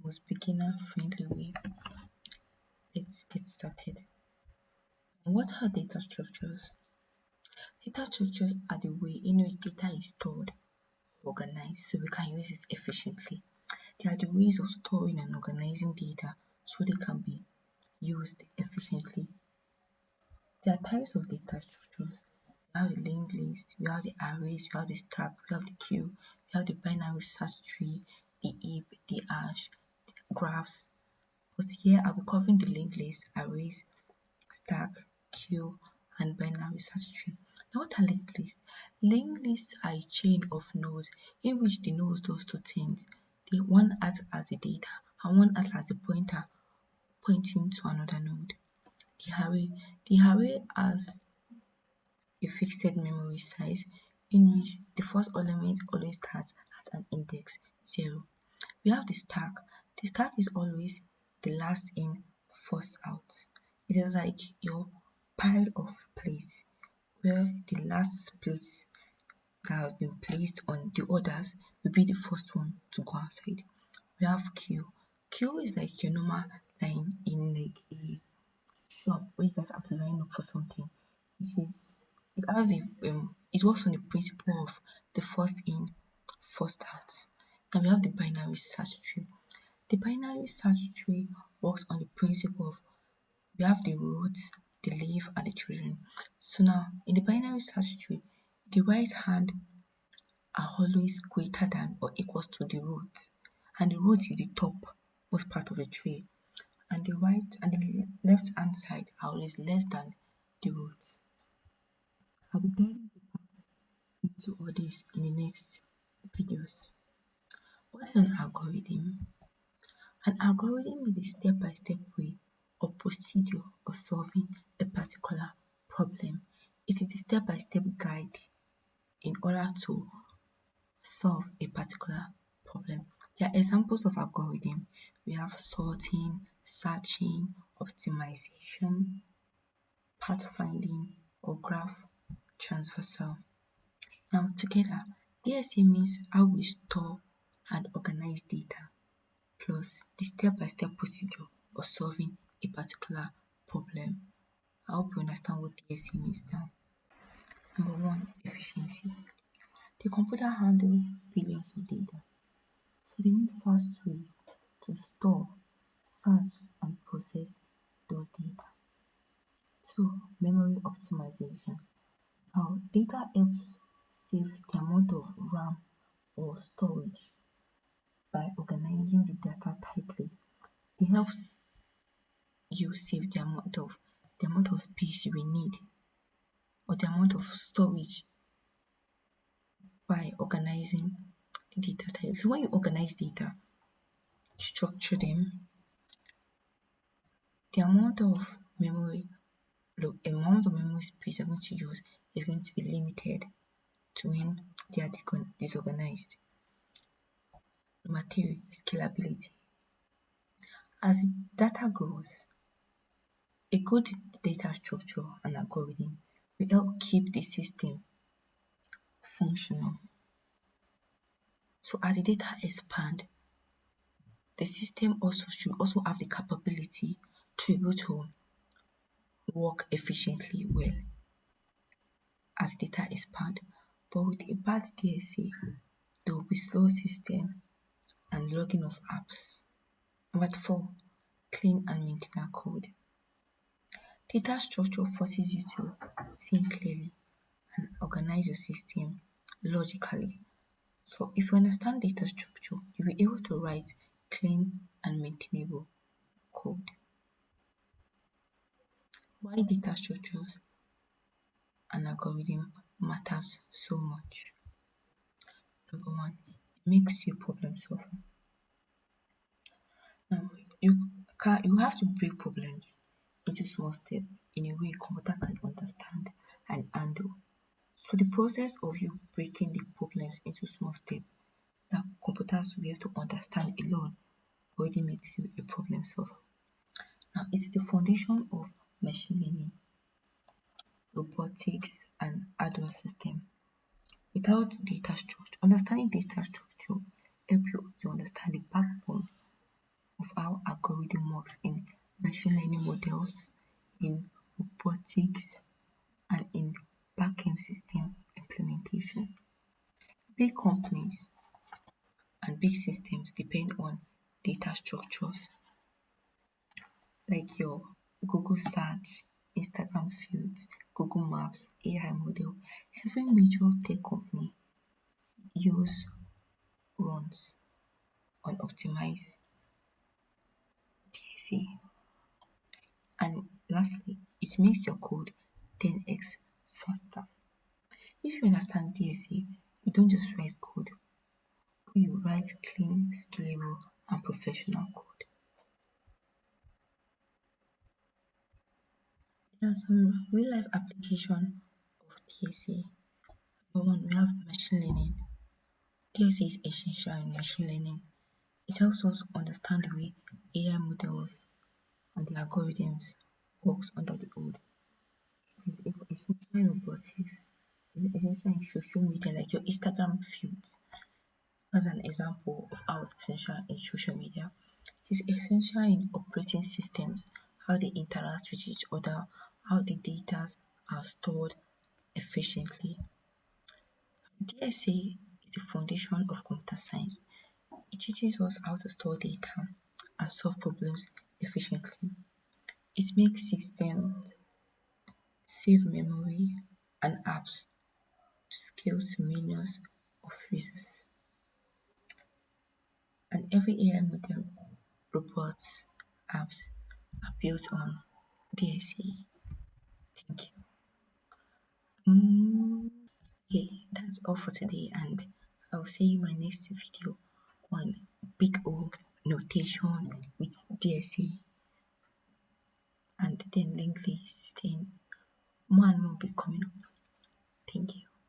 most beginner-friendly way. Let's get started. What are data structures? Data structures are the way in which data is stored, organized, so we can use it efficiently. They are the ways of storing and organizing data so they can be used efficiently. There are types of data structures. We have the linked list, we have the arrays, we have the stack, we have the queue, we have the binary search tree, the heap, the hash, graphs. But here I'll be covering the linked list, arrays, stack, queue, and binary search tree. Now what are linked lists? Linked lists are a chain of nodes in which the nodes does two things. The one acts as the data and one acts as a pointer pointing to another node. The array has a fixed memory size in which the first element always starts at an index 0. We have the stack. The stack is always the last in, first out. It is like your pile of plates where the last plate that has been placed on the others will be the first one to go outside. We have queue. Queue is like your normal line in like a shop where you guys have to line up for something. It works on the principle of the first in, first out. Then we have the binary search tree. The binary search tree works on the principle of we have the roots, the leaf, and the children. So now in the binary search tree, the right hand are always greater than or equals to the root, and the root is the top most part of the tree, and the right and the left hand side are always less than the root. I'll be diving into all this in the next videos. What's an algorithm? An algorithm is a step-by-step way or procedure of solving a particular problem. It is a step-by-step guide in order to solve a particular problem. There are examples of algorithm. We have sorting, searching, optimization, pathfinding, or graph transversal. Now together, DSA means how we store and organize data plus the step-by-step procedure of solving a particular problem. I hope you understand what DSA means now. Number one, efficiency. The computer handles billions of data, so they need fast ways to store, search, and process those data. Two, memory optimization. Now, data helps save the amount of RAM or storage by organizing the data tightly. It helps you save the amount of space you will need or the amount of storage by organizing the data tightly. So when you organize data, structure them, the amount of memory space you're going to use is going to be limited to when they are disorganized. Number three, scalability. As data grows, a good data structure and algorithm will help keep the system functional. So as the data expand, the system should also have the capability to be able to work efficiently well as data expand. But with a bad DSA, there will be slow system and logging of apps. Number four, clean and maintain code. Data structure forces you to think clearly and organize your system logically. So if you understand data structure, you'll be able to write clean and maintainable code. Why data structures and algorithm matters so much? Number one, it makes you problem solver. Now you have to break problems into small steps in a way computer can understand and handle. So the process of you breaking the problems into small steps that computers will be able to understand alone already makes you a problem solver. Now it's the foundation of machine learning, robotics, and hardware system. Without data structure, understanding data structure help you to understand the backbone how algorithm works in machine learning models, in robotics, and in backend system implementation. Big companies and big systems depend on data structures like your Google search, Instagram feeds, Google Maps, AI model. Every major tech company use runs on optimized DSA. And lastly, it makes your code 10x faster. If you understand DSA, you don't just write code, you write clean, scalable, and professional code. There are some real life application of DSA. Number one, we have machine learning. DSA is essential in machine learning. It helps us understand the way AI models and the algorithms works under the hood. It is essential in robotics. It is essential in social media, like your Instagram feeds. As an example of how it's essential in social media. It is essential in operating systems, how they interact with each other, how the data are stored efficiently. DSA is the foundation of computer science. It teaches us how to store data and solve problems efficiently. It makes systems save memory and apps to scale to millions of users. And every AI model, robots, apps are built on DSA. Thank you. Okay, that's all for today, and I'll see you in my next video on big O notation with DSA and then linked list. Then more and more will be coming up. Thank you.